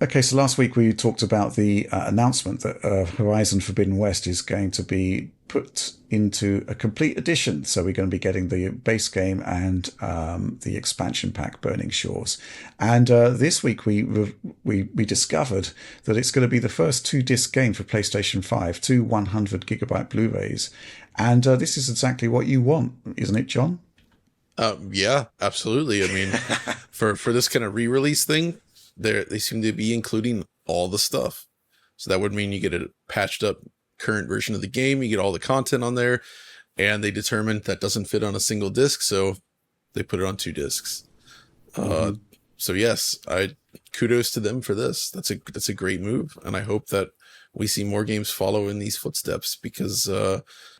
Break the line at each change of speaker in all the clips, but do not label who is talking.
Okay, so last week we talked about the announcement that Horizon Forbidden West is going to be put into a complete edition. So we're going to be getting the base game and the expansion pack, Burning Shores. And this week we discovered that it's going to be the first two-disc game for PlayStation 5, two 100 gigabyte Blu-rays. And this is exactly what you want, isn't it, John?
Yeah, absolutely. I mean, for this kind of re-release thing, they seem to be including all the stuff. So that would mean you get a patched up current version of the game, you get all the content on there, and they determined that doesn't fit on a single disc, so they put it on two discs. So yes, I kudos to them for this. That's a great move, and I hope that we see more games follow in these footsteps because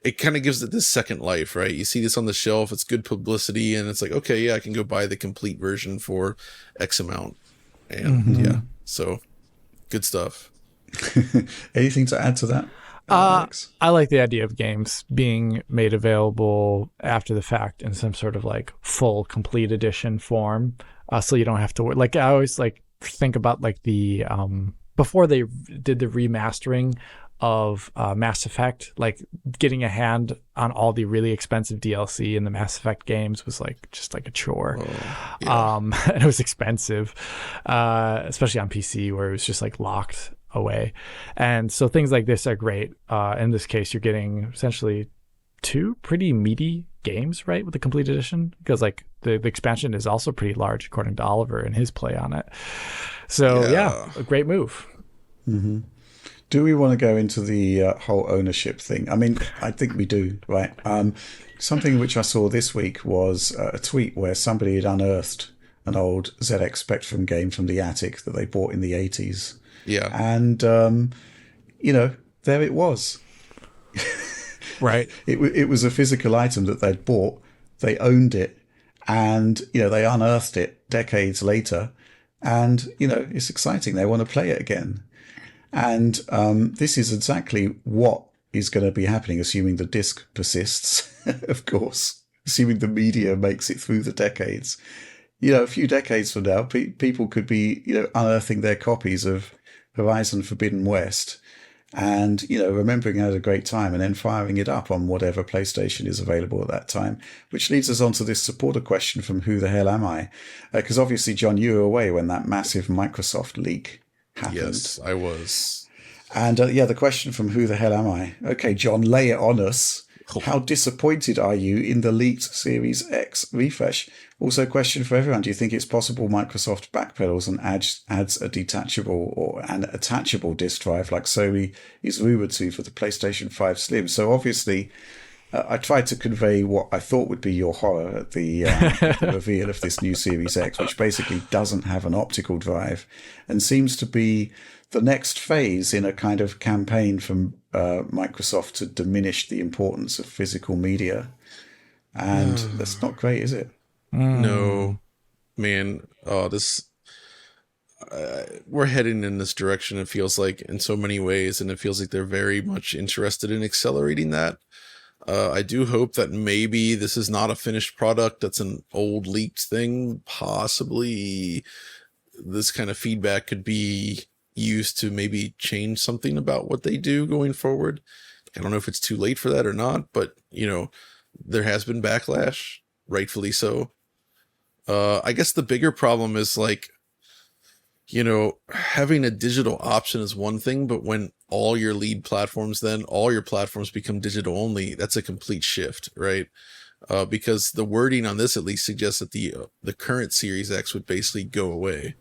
it kind of gives it this second life, right? You see this on the shelf, it's good publicity, and it's like, okay, yeah, I can go buy the complete version for X amount. And yeah, so good stuff.
Anything to add to that, Alex?
I like the idea of games being made available after the fact in some sort of like full complete edition form. So you don't have to worry. Like I always like think about like the before they did the remastering of Mass Effect, like getting a hand on all the really expensive DLC in the Mass Effect games was like just like a chore.
Oh, yeah.
And it was expensive, especially on PC where it was just like locked away. And so things like this are great. In this case, you're getting essentially two pretty meaty games, right, with the complete edition, because like the expansion is also pretty large according to Oliver and his play on it. So yeah, a great move.
Mm-hmm. Do we want to go into the whole ownership thing? I mean, I think we do, right? Something which I saw this week was a tweet where somebody had unearthed an old ZX Spectrum game from the attic that they bought in the 80s.
Yeah.
And, there it was.
Right.
It was a physical item that they'd bought. They owned it. And, they unearthed it decades later. And, it's exciting. They want to play it again. And this is exactly what is going to be happening, assuming the disc persists, of course, assuming the media makes it through the decades. A few decades from now, people could be, unearthing their copies of Horizon Forbidden West and, remembering how had a great time and then firing it up on whatever PlayStation is available at that time, which leads us on to this supporter question from Who the Hell Am I? Because obviously, John, you were away when that massive Microsoft leak happened.
Yes, I was.
And the question from Who the Hell Am I? Okay, John, lay it on us. How disappointed are you in the leaked Series X refresh? Also, question for everyone. Do you think it's possible Microsoft backpedals and adds a detachable or an attachable disk drive like Sony is rumored to for the PlayStation 5 Slim? So obviously, I tried to convey what I thought would be your horror at the reveal of this new Series X, which basically doesn't have an optical drive and seems to be the next phase in a kind of campaign from Microsoft to diminish the importance of physical media. And that's not great, is it?
No, man. Oh, we're heading in this direction, it feels like, in so many ways, and it feels like they're very much interested in accelerating that. I do hope that maybe this is not a finished product, that's an old leaked thing. Possibly this kind of feedback could be used to maybe change something about what they do going forward. I don't know if it's too late for that or not, but, there has been backlash, rightfully so. I guess the bigger problem is like, having a digital option is one thing, but when all your platforms become digital only, that's a complete shift, right? Because the wording on this at least suggests that the current Series X would basically go away.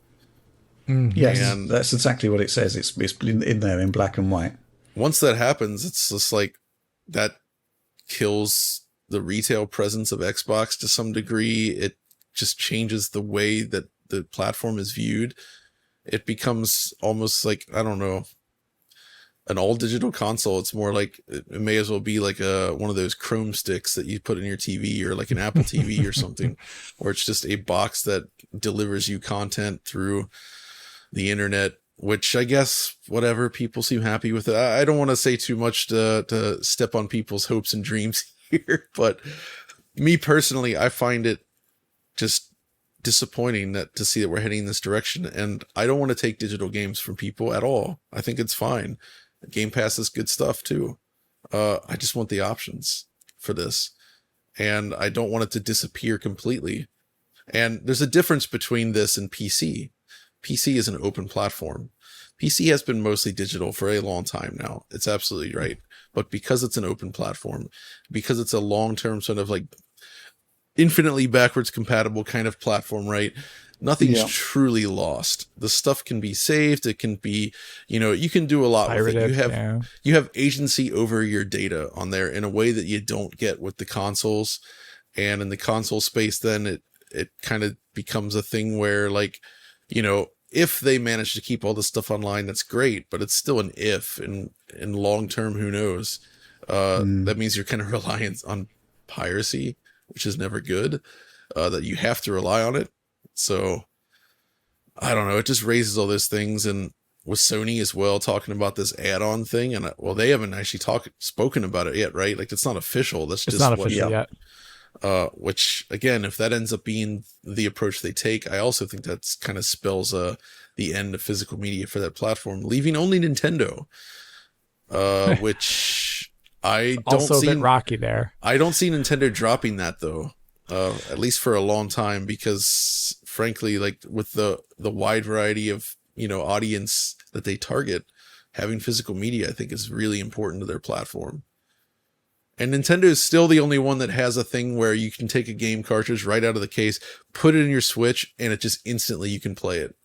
Yes, and that's exactly what it says. It's in there in black and white.
Once that happens, it's just like that kills the retail presence of Xbox to some degree. It just changes the way that the platform is viewed. It becomes almost like, I don't know, an all digital console. It's more like it may as well be like one of those Chrome sticks that you put in your TV or like an Apple TV or something, or it's just a box that delivers you content through the internet, which I guess whatever, people seem happy with it. I don't want to say too much to step on people's hopes and dreams here, but me personally, I find it just disappointing to see that we're heading in this direction. And I don't want to take digital games from people at all. I think it's fine. Game Pass is good stuff too. I just want the options for this, and I don't want it to disappear completely. And there's a difference between this and PC. PC is an open platform. PC has been mostly digital for a long time now. It's absolutely right. But because it's an open platform, because it's a long-term sort of like infinitely backwards compatible kind of platform, right? Nothing's truly lost. The stuff can be saved. It can be, you can do a lot with it. You have agency over your data on there in a way that you don't get with the consoles. And in the console space, then it kind of becomes a thing where, like, if they manage to keep all this stuff online, that's great, but it's still an if. And in long term, who knows? That means you're kind of reliant on piracy, which is never good. That you have to rely on it. So I don't know. It just raises all those things. And with Sony as well, talking about this add-on thing, and they haven't actually spoken about it yet, right? Like, it's not official. It's just
not official yet.
Which, again, if that ends up being the approach they take, I also think that's kind of spells the end of physical media for that platform, leaving only Nintendo, which I don't
also
see.
A bit rocky there.
I don't see Nintendo dropping that though, at least for a long time, because frankly, like with the wide variety of audience that they target, having physical media I think is really important to their platform. And Nintendo is still the only one that has a thing where you can take a game cartridge right out of the case, put it in your Switch, and it just instantly you can play it,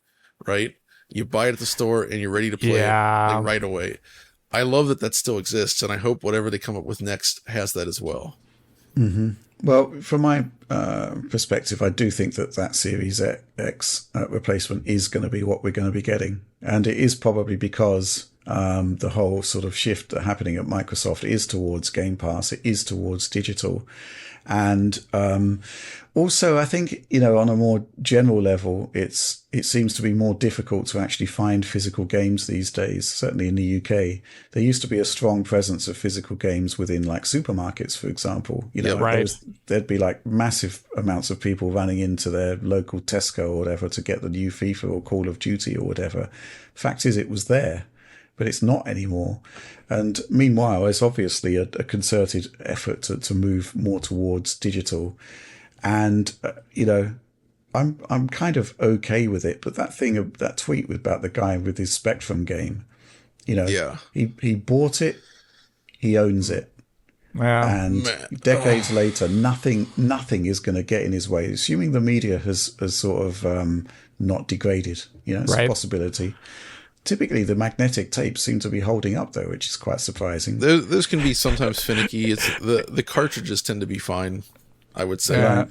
right? You buy it at the store and you're ready to play it like, right away. I love that still exists, and I hope whatever they come up with next has that as well.
Mm-hmm. Well, from my perspective, I do think that Series X replacement is going to be what we're going to be getting. And it is probably because the whole sort of shift happening at Microsoft is towards Game Pass. It is towards digital. And also, I think, on a more general level, it seems to be more difficult to actually find physical games these days, certainly in the UK. There used to be a strong presence of physical games within, like, supermarkets, for example. There'd be, like, massive amounts of people running into their local Tesco or whatever to get the new FIFA or Call of Duty or whatever. Fact is, it was there, but it's not anymore. And meanwhile, it's obviously a concerted effort to move more towards digital. And, I'm kind of okay with it. But that tweet about the guy with his Spectrum game, he bought it, he owns it.
Yeah.
And decades later, nothing is going to get in his way, assuming the media has sort of not degraded. It's a possibility. Typically, the magnetic tapes seem to be holding up, though, which is quite surprising.
Those can be sometimes finicky. It's the cartridges tend to be fine, I would say.
Yeah.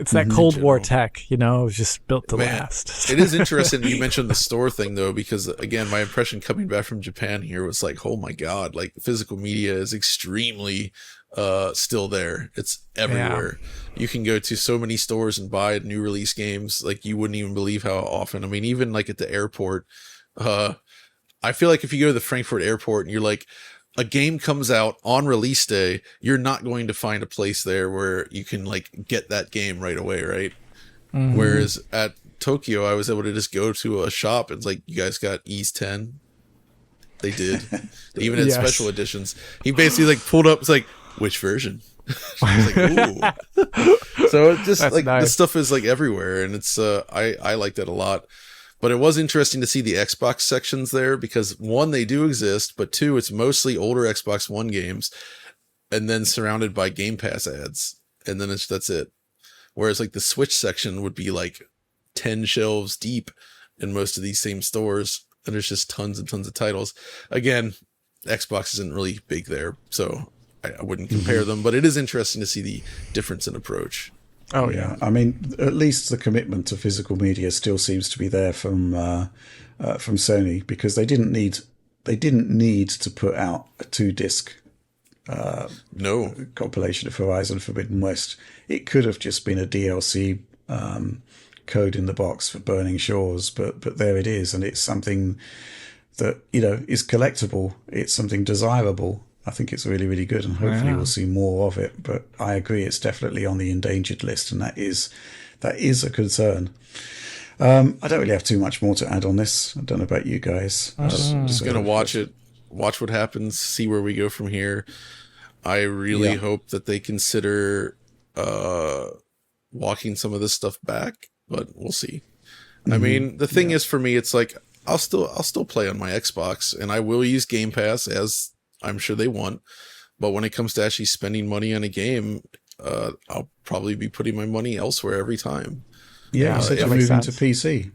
It's that Cold War tech, it was just built to last.
It is interesting you mentioned the store thing, though, because, again, my impression coming back from Japan here was like, oh, my God, like, physical media is extremely still there. It's everywhere. Yeah. You can go to so many stores and buy new release games. Like, you wouldn't even believe how often. I mean, even, like, at the airport, I feel like if you go to the Frankfurt airport and you're like, a game comes out on release day, you're not going to find a place there where you can like get that game right away, right? Mm-hmm. Whereas at Tokyo, I was able to just go to a shop and it's like, you guys got Ys 10? They did. They even had special editions. He basically like pulled up, it's like, which version? I was like, ooh. So it's just like nice. This stuff is like everywhere, and it's I like that a lot. But it was interesting to see the Xbox sections there because, one, they do exist, but two, it's mostly older Xbox One games and then surrounded by Game Pass ads. And then that's it. Whereas like the Switch section would be like 10 shelves deep in most of these same stores. And there's just tons and tons of titles. Again, Xbox isn't really big there, so I wouldn't compare them. But it is interesting to see the difference in approach.
Oh yeah, I mean, at least the commitment to physical media still seems to be there from Sony, because they didn't need to put out a 2-disc compilation of Horizon Forbidden West. It could have just been a DLC code in the box for Burning Shores, but there it is, and it's something that is collectible. It's something desirable. I think it's really, really good, and hopefully we'll see more of it. But I agree, it's definitely on the endangered list, and that is that is a concern. I don't really have too much more to add on this. I don't know about you guys.
Just gonna watch it, watch what happens, see where we go from here. I really hope that they consider walking some of this stuff back, but we'll see. I mean, the thing is, for me, it's like I'll still play on my Xbox, and I will use Game Pass, as I'm sure they want. But when it comes to actually spending money on a game, I'll probably be putting my money elsewhere every time.
Yeah, you said you're moving to PC.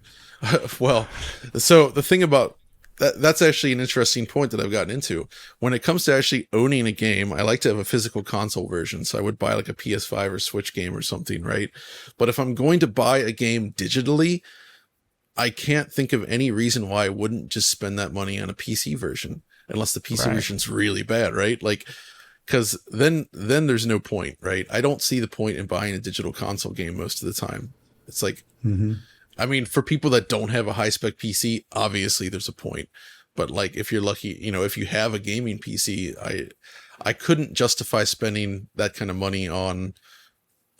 Well, so the thing about that's actually an interesting point that I've gotten into. When it comes to actually owning a game, I like to have a physical console version. So I would buy like a PS5 or Switch game or something, right? But if I'm going to buy a game digitally, I can't think of any reason why I wouldn't just spend that money on a PC version, unless the PC version's really bad, right? Like, because then there's no point, right? I don't see the point in buying a digital console game most of the time. It's like, I mean, for people that don't have a high spec PC, obviously there's a point. But like, if you're lucky, you know, if you have a gaming PC, I couldn't justify spending that kind of money on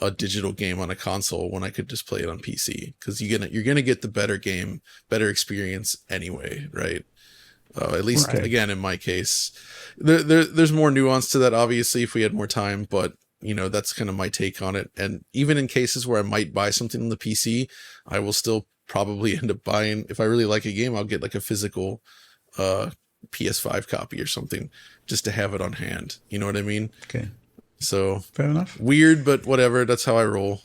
a digital game on a console when I could just play it on PC, because you're gonna get the better game, better experience anyway, right? At least again, in my case, there's more nuance to that, obviously, if we had more time, but you know, that's kind of my take on it. And even in cases where I might buy something on the PC, I will still probably end up buying, if I really like a game, I'll get like a physical PS5 copy or something just to have it on hand. You know what I mean?
Okay.
So
fair enough.
Weird, but whatever. That's how I roll.